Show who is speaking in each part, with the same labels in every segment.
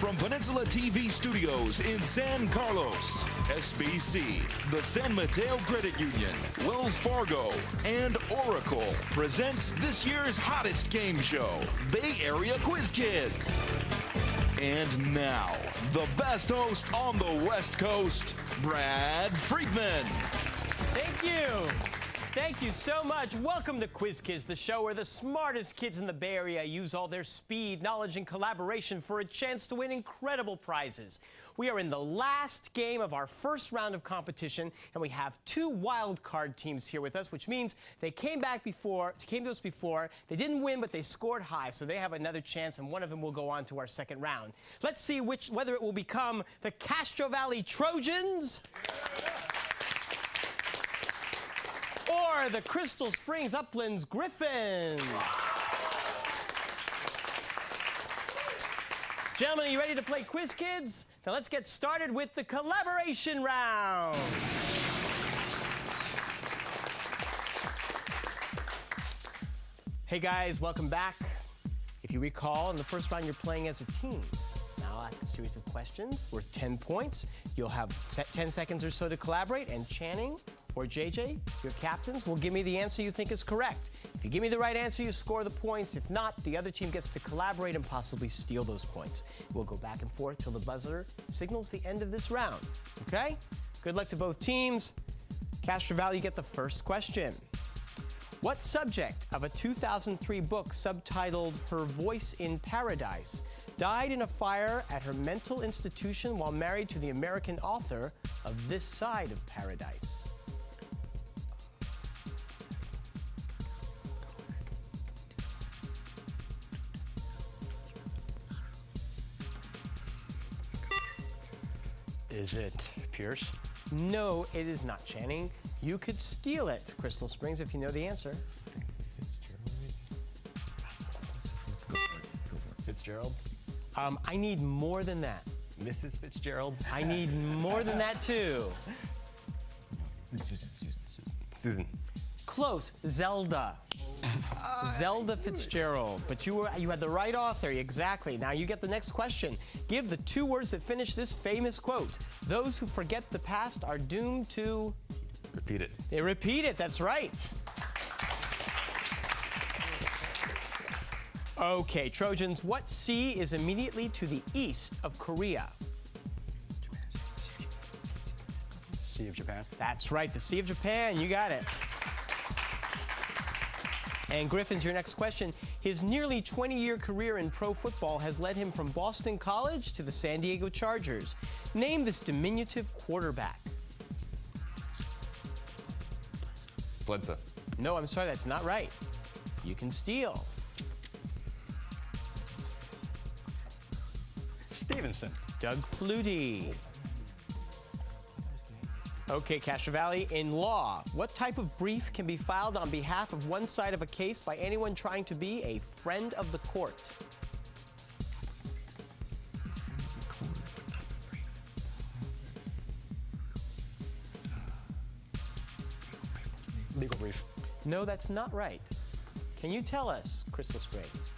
Speaker 1: from Peninsula TV Studios in San Carlos, SBC, the San Mateo Credit Union, Wells Fargo, and Oracle present this year's hottest game show, Bay Area Quiz Kids. And now, the best host on the West Coast, Brad Friedman.
Speaker 2: Thank you. Thank you so much. Welcome to Quiz Kids, the show where the smartest kids in the Bay Area use all their speed, knowledge, and collaboration for a chance to win incredible prizes. We are in the last game of our first round of competition, and we have two wild card teams here with us, which means they came to us before. They didn't win, but they scored high, so they have another chance, and one of them will go on to our second round. Let's see whether it will become the Castro Valley Trojans or the Crystal Springs Uplands Griffins. Gentlemen, are you ready to play Quiz Kids? Now let's get started with the collaboration round. Hey guys, welcome back. If you recall, in the first round you're playing as a team. Now I'll ask a series of questions worth 10 points. You'll have 10 seconds or so to collaborate, and Channing or JJ, your captains, will give me the answer you think is correct. If you give me the right answer, you score the points. If not, the other team gets to collaborate and possibly steal those points. We'll go back and forth till the buzzer signals the end of this round, okay? Good luck to both teams. Castro Valley, you get the first question. What subject of a 2003 book subtitled Her Voice in Paradise died in a fire at her mental institution while married to the American author of This Side of Paradise?
Speaker 3: Is it Pierce?
Speaker 2: No, it is not, Channing. You could steal it, Crystal Springs, if you know the answer.
Speaker 3: Fitzgerald?
Speaker 2: I need more than that.
Speaker 3: Mrs. Fitzgerald?
Speaker 2: I need more than that, too.
Speaker 3: Susan.
Speaker 2: Close. Zelda. Zelda Fitzgerald. But you had the right author, exactly. Now you get the next question. Give the two words that finish this famous quote. Those who forget the past are doomed to...
Speaker 3: Repeat it.
Speaker 2: They repeat it, that's right. Okay, Trojans, what sea is immediately to the east of Korea?
Speaker 3: Sea of Japan.
Speaker 2: That's right, the Sea of Japan, you got it. And Griffins, your next question. His nearly 20-year career in pro football has led him from Boston College to the San Diego Chargers. Name this diminutive quarterback.
Speaker 3: Bledsoe.
Speaker 2: No, I'm sorry, that's not right. You can steal.
Speaker 3: Stevenson.
Speaker 2: Doug Flutie. Okay, Castro Valley, in law, what type of brief can be filed on behalf of one side of a case by anyone trying to be a friend of the court?
Speaker 3: Legal brief.
Speaker 2: No, that's not right. Can you tell us, Crystal Springs?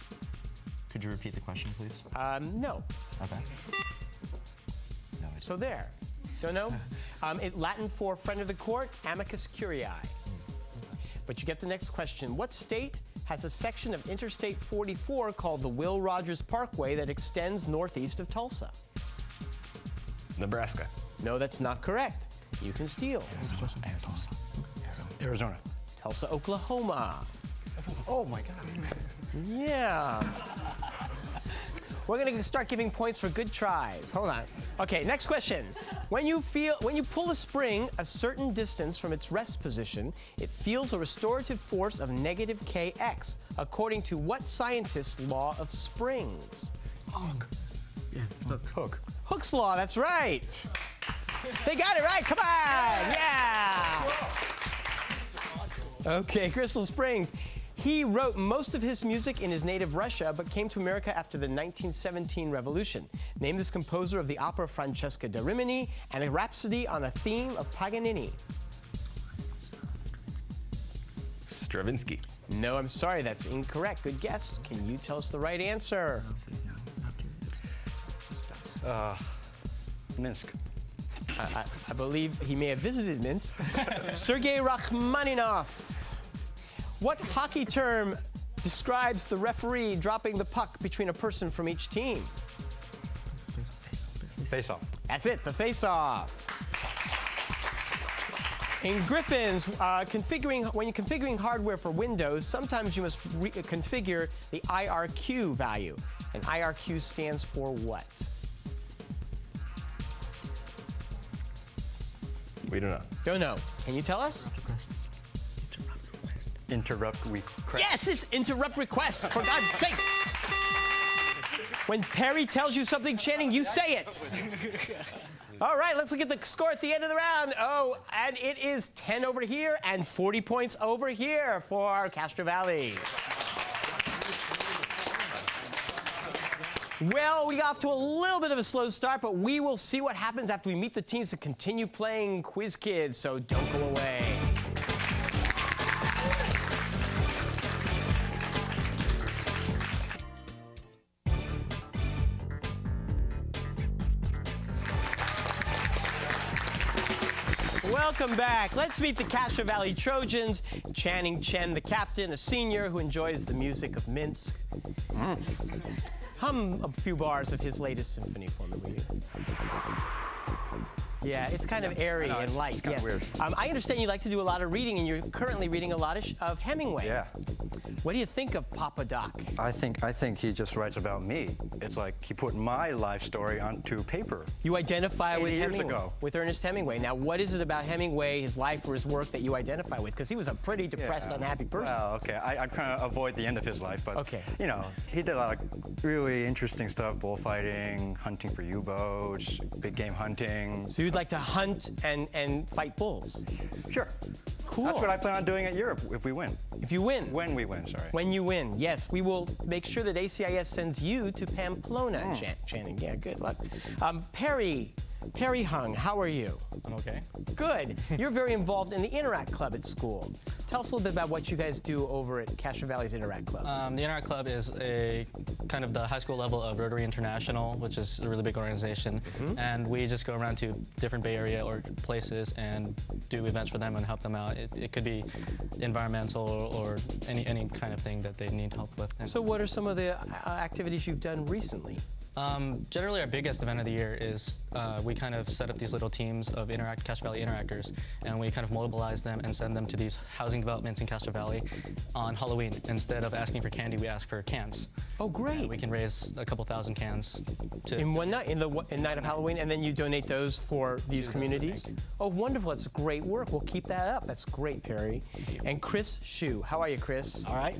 Speaker 4: Could you repeat the question, please?
Speaker 2: No.
Speaker 4: Okay. No,
Speaker 2: So there. Don't know? Latin for friend of the court, amicus curiae. But you get the next question. What state has a section of Interstate 44 called the Will Rogers Parkway that extends northeast of Tulsa?
Speaker 3: Nebraska.
Speaker 2: No, that's not correct. You can steal.
Speaker 3: Arizona.
Speaker 2: Tulsa, Oklahoma.
Speaker 3: Oh my God.
Speaker 2: Yeah. We're gonna start giving points for good tries. Hold on. Okay, next question. When you pull a spring a certain distance from its rest position, it feels a restorative force of negative kx, according to what scientist's law of springs?
Speaker 3: Hook. Yeah, hook.
Speaker 2: Hooke's law, that's right. They got it right, come on, yeah. Okay, Crystal Springs. He wrote most of his music in his native Russia, but came to America after the 1917 revolution. Name this composer of the opera Francesca da Rimini and a rhapsody on a theme of Paganini.
Speaker 3: Stravinsky.
Speaker 2: No, I'm sorry, that's incorrect. Good guess. Can you tell us the right answer?
Speaker 3: Minsk.
Speaker 2: I believe he may have visited Minsk. Sergei Rachmaninoff. What hockey term describes the referee dropping the puck between a person from each team?
Speaker 3: Face-off.
Speaker 2: That's it, the face-off. In Griffins, when you're configuring hardware for Windows, sometimes you must configure the IRQ value. And IRQ stands for what?
Speaker 3: We do not.
Speaker 2: Don't know. Can you tell us?
Speaker 3: Interrupt request.
Speaker 2: Yes, it's interrupt request, for God's sake. When Perry tells you something, Channing, you say it. All right, let's look at the score at the end of the round. Oh, and it is 10 over here and 40 points over here for Castro Valley. Well, we got off to a little bit of a slow start, but we will see what happens after we meet the teams to continue playing Quiz Kids, so don't go away. Welcome back. Let's meet the Castro Valley Trojans. Channing Chen, the captain, a senior who enjoys the music of Minsk. Hum a few bars of his latest symphony for me, will you? Yeah, it's kind of airy and light.
Speaker 3: It's kind of weird.
Speaker 2: I understand you like to do a lot of reading, and you're currently reading a lot of Hemingway.
Speaker 3: Yeah.
Speaker 2: What do you think of Papa Doc?
Speaker 3: I think he just writes about me. It's like he put my life story onto paper.
Speaker 2: You identify with
Speaker 3: 80 years
Speaker 2: Hemingway,
Speaker 3: ago.
Speaker 2: with Ernest Hemingway. Now, what is it about Hemingway, his life or his work that you identify with? Because he was a pretty depressed,
Speaker 3: Yeah.
Speaker 2: unhappy person.
Speaker 3: Well, okay. I'm trying to avoid the end of his life, but
Speaker 2: Okay.
Speaker 3: you know, he did a lot of really interesting stuff: bullfighting, hunting for U-boats, big game hunting.
Speaker 2: So you'd like to hunt and fight bulls?
Speaker 3: Sure.
Speaker 2: Cool.
Speaker 3: That's what I plan on doing at Europe if we win.
Speaker 2: If you win.
Speaker 3: When we win, sorry.
Speaker 2: When you win, yes. We will make sure that ACIS sends you to Pamplona, Channing. Yeah, good luck. Perry Hung, how are you?
Speaker 4: I'm okay.
Speaker 2: Good. You're very involved in the Interact Club at school. Tell us a little bit about what you guys do over at Castro Valley's Interact Club.
Speaker 4: The Interact Club is a kind of the high school level of Rotary International, which is a really big organization. And we just go around to different Bay Area or places and do events for them and help them out. It could be environmental or any kind of thing that they need help with.
Speaker 2: So what are some of the activities you've done recently?
Speaker 4: Generally, our biggest event of the year is we kind of set up these little teams of Castro Valley Interactors, and we kind of mobilize them and send them to these housing developments in Castro Valley on Halloween. Instead of asking for candy, we ask for cans.
Speaker 2: Oh, great.
Speaker 4: And we can raise a couple thousand cans
Speaker 2: In one night, in night of Halloween, and then you donate those for these communities? Oh, wonderful. That's great work. We'll keep that up. That's great, Perry. And Chris Shu. How are you, Chris?
Speaker 5: All right.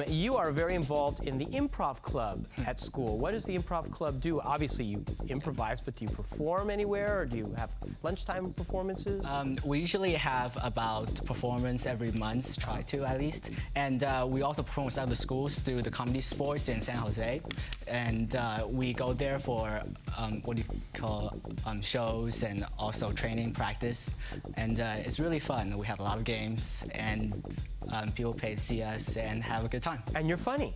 Speaker 2: You are very involved in the improv club at school. What does the improv club do? Obviously, you improvise, but do you perform anywhere, or do you have lunchtime performances?
Speaker 5: We usually have about performance every month, try to at least. And we also perform with other schools through the Comedy Sports in San Jose. And we go there for what do you call shows and also training, practice. And it's really fun. We have a lot of games, and people pay to see us and have a good time.
Speaker 2: And you're funny.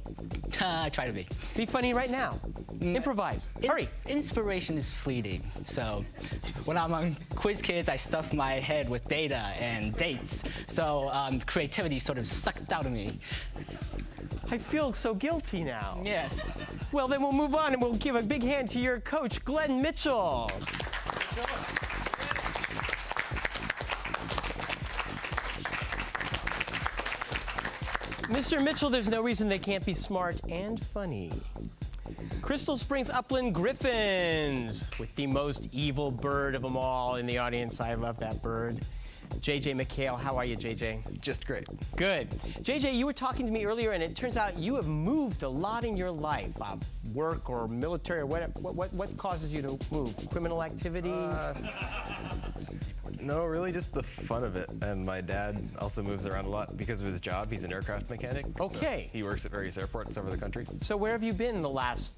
Speaker 5: I try to be.
Speaker 2: Be funny right now. Improvise. Hurry.
Speaker 5: Inspiration is fleeting. So when I'm on Quiz Kids, I stuff my head with data and dates. So creativity sort of sucked out of me.
Speaker 2: I feel so guilty now.
Speaker 5: Yes.
Speaker 2: Well, then we'll move on and we'll give a big hand to your coach, Glenn Mitchell. Mr. Mitchell, there's no reason they can't be smart and funny. Crystal Springs Upland Griffins with the most evil bird of them all in the audience. I love that bird. JJ McHale, how are you, JJ?
Speaker 3: Just great.
Speaker 2: Good. JJ, you were talking to me earlier, and it turns out you have moved a lot in your life, work or military or whatever. What causes you to move? Criminal activity?
Speaker 6: No, really just the fun of it. And my dad also moves around a lot because of his job. He's an aircraft mechanic.
Speaker 2: Okay.
Speaker 6: So he works at various airports over the country.
Speaker 2: So where have you been the last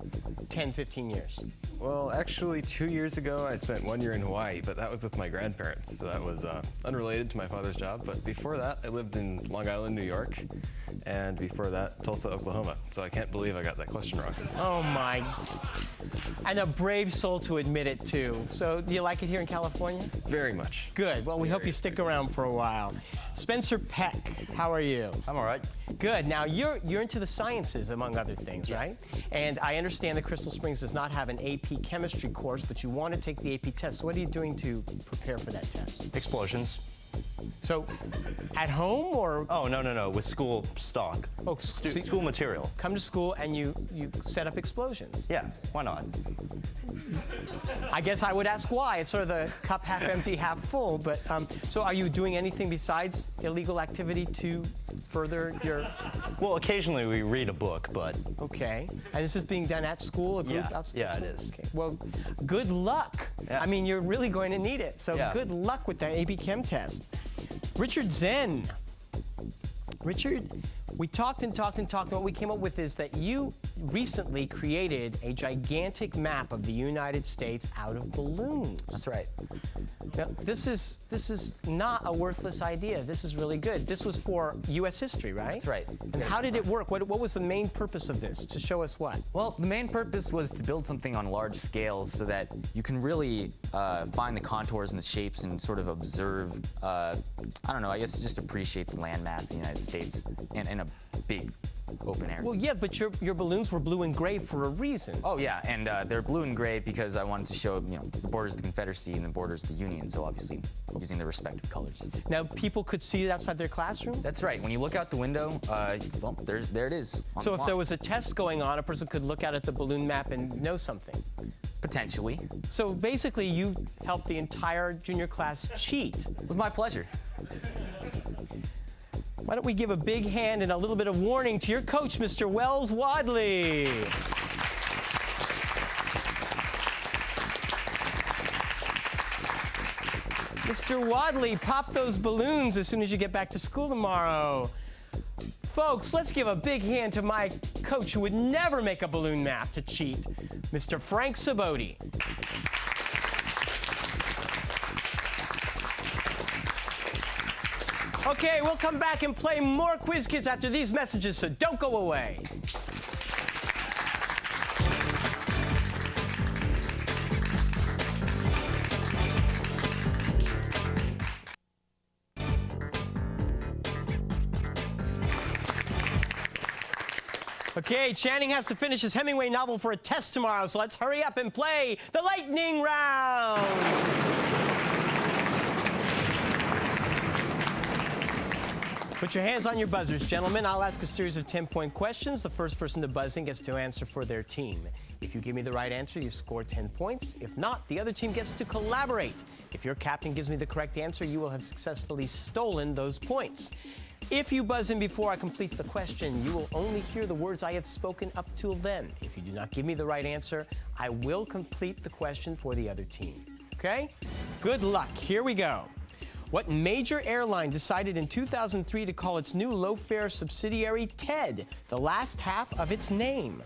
Speaker 2: 10, 15 years?
Speaker 6: Well, actually, 2 years ago, I spent 1 year in Hawaii, but that was with my grandparents. So that was unrelated to my father's job. But before that, I lived in Long Island, New York. And before that, Tulsa, Oklahoma. So I can't believe I got that question wrong.
Speaker 2: Oh, my. And a brave soul to admit it, too. So, do you like it here in California?
Speaker 6: Very much.
Speaker 2: Good. Well, we hope you stick around for a while. Spencer Peck, how are you?
Speaker 3: I'm all right.
Speaker 2: Good. Now, you're into the sciences, among other things, right? And I understand that Crystal Springs does not have an AP chemistry course, but you want to take the AP test. So what are you doing to prepare for that test?
Speaker 3: Explosions.
Speaker 2: So, at home or?
Speaker 3: Oh, no. With school stock.
Speaker 2: Oh, so you
Speaker 3: school material.
Speaker 2: come to school and you set up explosions.
Speaker 3: Yeah, why not?
Speaker 2: I guess I would ask why. It's sort of the cup half empty, half full. But so are you doing anything besides illegal activity to further your?
Speaker 3: Well, occasionally we read a book, but
Speaker 2: Okay. And this is being done at school, a group
Speaker 3: Yeah.
Speaker 2: outside?
Speaker 3: Yeah, it is.
Speaker 2: Okay. Well, good luck.
Speaker 3: Yeah.
Speaker 2: I mean, you're really going to need it. So
Speaker 3: Yeah.
Speaker 2: good luck with that AP Chem test. Richard Zen. Richard, we talked and what we came up with is that you recently created a gigantic map of the United States out of balloons.
Speaker 7: That's right.
Speaker 2: Now, this is not a worthless idea. This is really good. This was for U.S. history, right?
Speaker 7: That's right.
Speaker 2: And how did it work? What was the main purpose of this? To show us what?
Speaker 7: Well, the main purpose was to build something on large scales so that you can really find the contours and the shapes and sort of observe, I don't know, I guess just appreciate the landmass of the United States in a big open area.
Speaker 2: Well, yeah, but your balloons were blue and gray for a reason.
Speaker 7: Oh yeah, and they're blue and gray because I wanted to show, the borders of the Confederacy and the borders of the Union, so obviously using their respective colors.
Speaker 2: Now, people could see it outside their classroom?
Speaker 7: That's right. When you look out the window, well, there it is. On
Speaker 2: So
Speaker 7: the
Speaker 2: if
Speaker 7: lawn.
Speaker 2: there was a test going on, a person could look out at the balloon map and know something.
Speaker 7: Potentially.
Speaker 2: So basically, you helped the entire junior class cheat.
Speaker 7: With my pleasure.
Speaker 2: Why don't we give a big hand and a little bit of warning to your coach, Mr. Wells Wadley. Mr. Wadley, pop those balloons as soon as you get back to school tomorrow. Folks, let's give a big hand to my coach who would never make a balloon map to cheat, Mr. Frank Saboti. Okay, we'll come back and play more Quiz Kids after these messages, so don't go away. Okay, Channing has to finish his Hemingway novel for a test tomorrow, so let's hurry up and play the lightning round. Put your hands on your buzzers, gentlemen. I'll ask a series of 10-point questions. The first person to buzz in gets to answer for their team. If you give me the right answer, you score 10 points. If not, the other team gets to collaborate. If your captain gives me the correct answer, you will have successfully stolen those points. If you buzz in before I complete the question, you will only hear the words I have spoken up till then. If you do not give me the right answer, I will complete the question for the other team. Okay? Good luck. Here we go. What major airline decided in 2003 to call its new low-fare subsidiary TED, the last half of its name?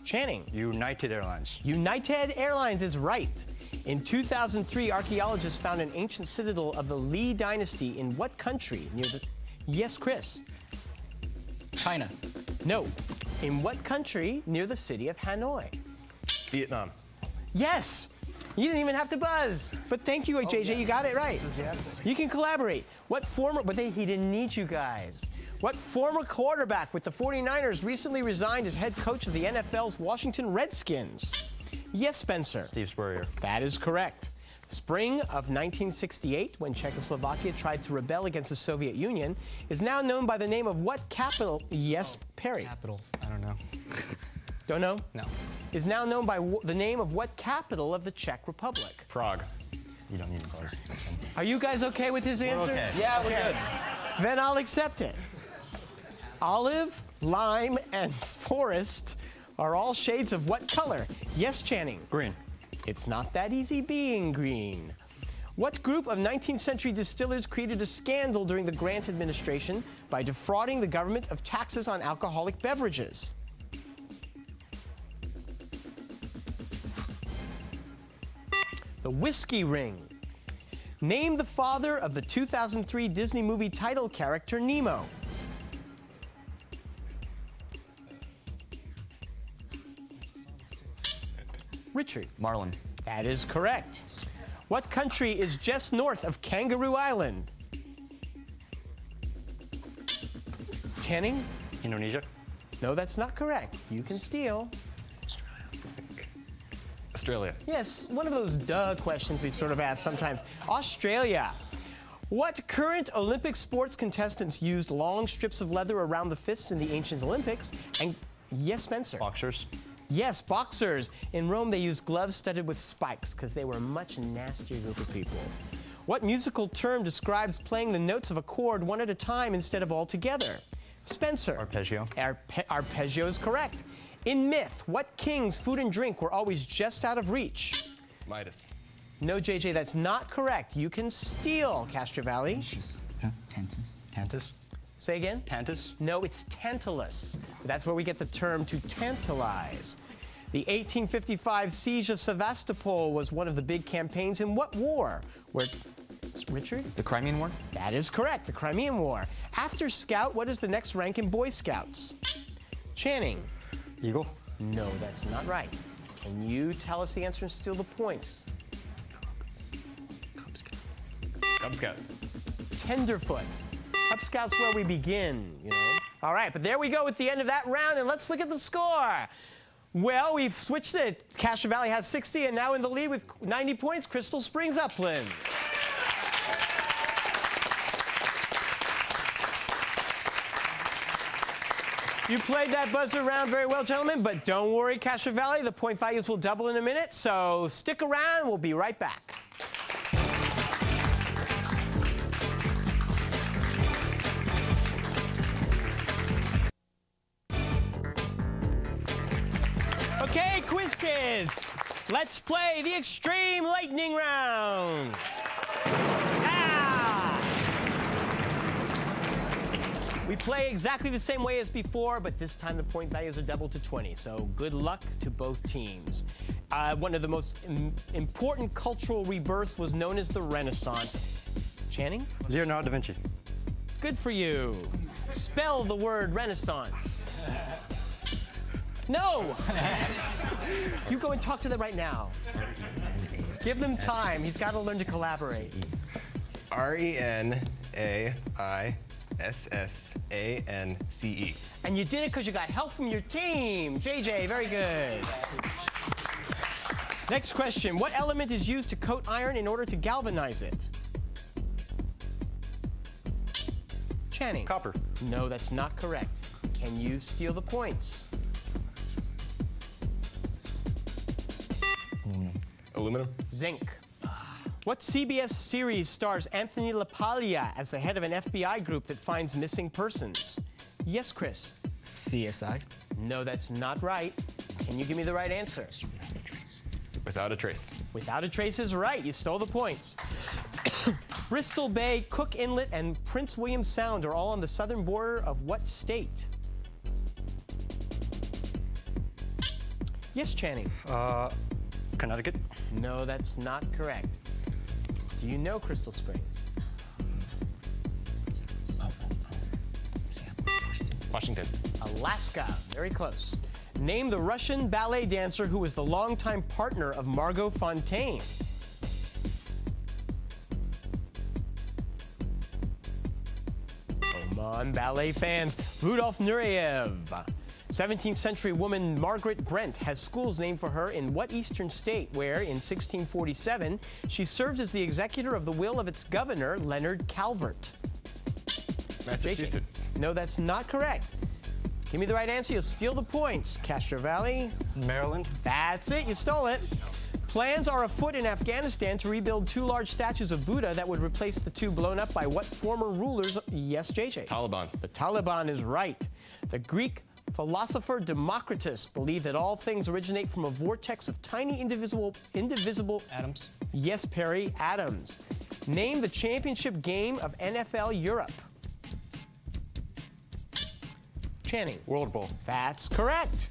Speaker 2: Channing.
Speaker 3: United Airlines.
Speaker 2: United Airlines is right. In 2003, archaeologists found an ancient citadel of the Li dynasty in what country? Near the... Yes, Chris.
Speaker 5: China.
Speaker 2: No. In what country near the city of Hanoi?
Speaker 6: Vietnam.
Speaker 2: Yes. You didn't even have to buzz. But thank you, JJ. You got it right. You can collaborate. He didn't need you guys. What former quarterback with the 49ers recently resigned as head coach of the NFL's Washington Redskins? Yes, Spencer.
Speaker 3: Steve Spurrier.
Speaker 2: That is correct. Spring of 1968, when Czechoslovakia tried to rebel against the Soviet Union, is now known by the name of what capital? Yes, Perry.
Speaker 4: Capital. I don't know.
Speaker 2: Don't know?
Speaker 4: No.
Speaker 2: Is now known by the name of what capital of the Czech Republic?
Speaker 6: Prague.
Speaker 3: You don't need to buzz.
Speaker 2: Are you guys okay with his answer?
Speaker 3: okay.
Speaker 7: Yeah, we're good.
Speaker 2: Then I'll accept it. Olive, lime, and forest are all shades of what color? Yes, Channing.
Speaker 3: Green.
Speaker 2: It's not that easy being green. What group of 19th century distillers created a scandal during the Grant administration by defrauding the government of taxes on alcoholic beverages? The Whiskey Ring. Name the father of the 2003 Disney movie title character Nemo. Richard.
Speaker 7: Marlin.
Speaker 2: That is correct. What country is just north of Kangaroo Island? Channing?
Speaker 3: Indonesia.
Speaker 2: No, that's not correct. You can steal.
Speaker 6: Australia.
Speaker 2: Yes, one of those duh questions we sort of ask sometimes. Australia. What current Olympic sports contestants used long strips of leather around the fists in the ancient Olympics? And yes, Spencer.
Speaker 3: Boxers.
Speaker 2: Yes, boxers. In Rome, they used gloves studded with spikes because they were a much nastier group of people. What musical term describes playing the notes of a chord one at a time instead of all together? Spencer.
Speaker 3: Arpeggio.
Speaker 2: Arpeggio is correct. In myth, what king's food and drink were always just out of reach?
Speaker 6: Midas.
Speaker 2: No, JJ, that's not correct. You can steal, Castro Valley.
Speaker 3: Tantus.
Speaker 2: Say again?
Speaker 3: Tantus.
Speaker 2: No, it's Tantalus. That's where we get the term to tantalize. The 1855 siege of Sevastopol was one of the big campaigns in what war? Richard?
Speaker 7: The Crimean War?
Speaker 2: That is correct, the Crimean War. After Scout, what is the next rank in Boy Scouts? Channing?
Speaker 3: Eagle.
Speaker 2: No, that's not right. Can you tell us the answer and steal the points?
Speaker 6: Cub Scout.
Speaker 2: Tenderfoot. Cub Scouts where we begin, you know. All right, but there we go at the end of that round, and let's look at the score. Well, we've switched it. Castro Valley has 60, and now in the lead with 90 points, Crystal Springs Upland. You played that buzzer round very well, gentlemen, but don't worry, Castro Valley, the point values will double in a minute, so stick around, we'll be right back. Okay, Quiz Kids, let's play the Extreme Lightning Round. We play exactly the same way as before, but this time the point values are doubled to 20, so good luck to both teams. One of the most important cultural rebirths was known as the Renaissance. Channing?
Speaker 3: Leonardo da Vinci.
Speaker 2: Good for you. Spell the word Renaissance. No! You go and talk to them right now. Give them time. He's got to learn to collaborate.
Speaker 6: RENAISSANCE.
Speaker 2: And you did it because you got help from your team. JJ, very good. Next question. What element is used to coat iron in order to galvanize it? Channing.
Speaker 3: Copper.
Speaker 2: No, that's not correct. Can you steal the points?
Speaker 6: Aluminum.
Speaker 2: Zinc. What CBS series stars Anthony LaPaglia as the head of an FBI group that finds missing persons? Yes, Chris.
Speaker 5: CSI.
Speaker 2: No, that's not right. Can you give me the right answer?
Speaker 6: Without a Trace.
Speaker 2: Without a Trace is right. You stole the points. Bristol Bay, Cook Inlet, and Prince William Sound are all on the southern border of what state? Yes, Channing.
Speaker 3: Connecticut.
Speaker 2: No, that's not correct. Do you know Crystal Springs?
Speaker 6: Washington.
Speaker 2: Alaska. Very close. Name the Russian ballet dancer who was the longtime partner of Margot Fonteyn. Come on, ballet fans. Rudolf Nureyev. 17th century woman Margaret Brent has schools named for her in what eastern state where, in 1647, she served as the executor of the will of its governor, Leonard Calvert?
Speaker 6: Massachusetts.
Speaker 2: No, that's not correct. Give me the right answer, you'll steal the points. Castro Valley.
Speaker 3: Maryland.
Speaker 2: That's it, you stole it. Plans are afoot in Afghanistan to rebuild 2 large statues of Buddha that would replace the 2 blown up by what former rulers? Yes, JJ.
Speaker 6: Taliban.
Speaker 2: The Taliban is right. The Greek philosopher Democritus believed that all things originate from a vortex of tiny indivisible
Speaker 4: Adams.
Speaker 2: Yes, Perry, atoms. Name the championship game of NFL Europe. Channing.
Speaker 3: World Bowl.
Speaker 2: That's correct.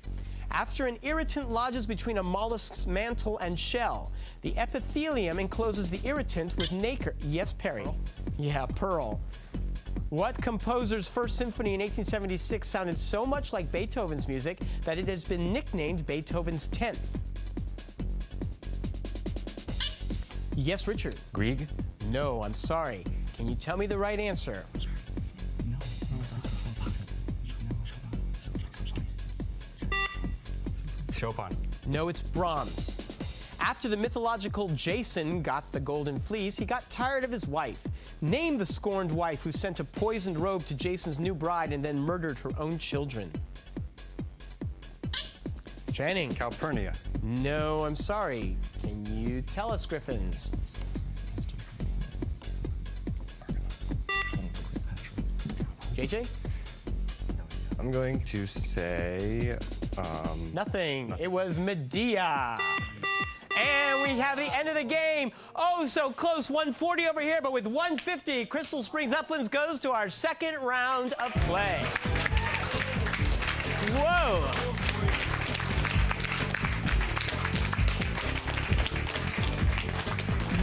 Speaker 2: After an irritant lodges between a mollusk's mantle and shell, the epithelium encloses the irritant with nacre. Yes, Perry.
Speaker 4: Pearl.
Speaker 2: Yeah, pearl. What composer's first symphony in 1876 sounded so much like Beethoven's music that it has been nicknamed Beethoven's 10th? Yes, Richard.
Speaker 7: Grieg?
Speaker 2: No, I'm sorry. Can you tell me the right answer?
Speaker 3: Chopin.
Speaker 2: No, it's Brahms. After the mythological Jason got the golden fleece, he got tired of his wife. Name the scorned wife who sent a poisoned robe to Jason's new bride and then murdered her own children. Channing.
Speaker 3: Calpurnia.
Speaker 2: No, I'm sorry. Can you tell us, Griffins? JJ?
Speaker 6: I'm going to say,
Speaker 2: Nothing. It was Medea. And we have the end of the game. Oh, so close. 140 over here, but with 150, Crystal Springs Uplands goes to our second round of play. Whoa.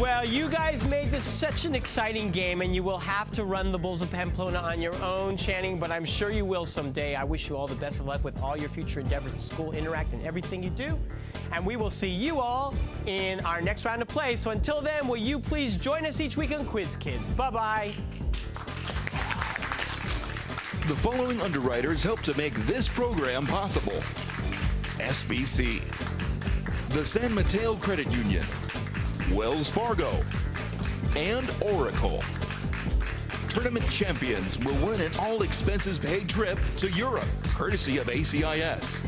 Speaker 2: Well, you guys made this such an exciting game, and you will have to run the Bulls of Pamplona on your own, Channing, but I'm sure you will someday. I wish you all the best of luck with all your future endeavors at school, Interact, and everything you do. And we will see you all in our next round of play. So until then, will you please join us each week on Quiz Kids? Bye-bye.
Speaker 1: The following underwriters help to make this program possible: SBC, the San Mateo Credit Union, Wells Fargo, and Oracle. Tournament champions will win an all-expenses-paid trip to Europe, courtesy of ACIS.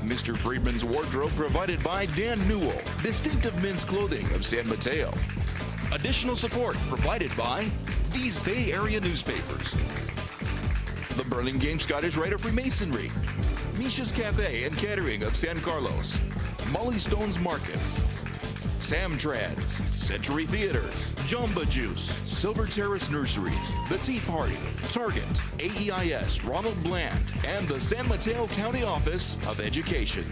Speaker 1: Mr. Friedman's wardrobe provided by Dan Newell, distinctive men's clothing of San Mateo. Additional support provided by these Bay Area newspapers: the Burlingame Scottish Rite of Freemasonry, Misha's Cafe and Catering of San Carlos, Molly Stone's Markets, Sam Trads, Century Theaters, Jamba Juice, Silver Terrace Nurseries, The Tea Party, Target, AEIS, Ronald Bland, and the San Mateo County Office of Education.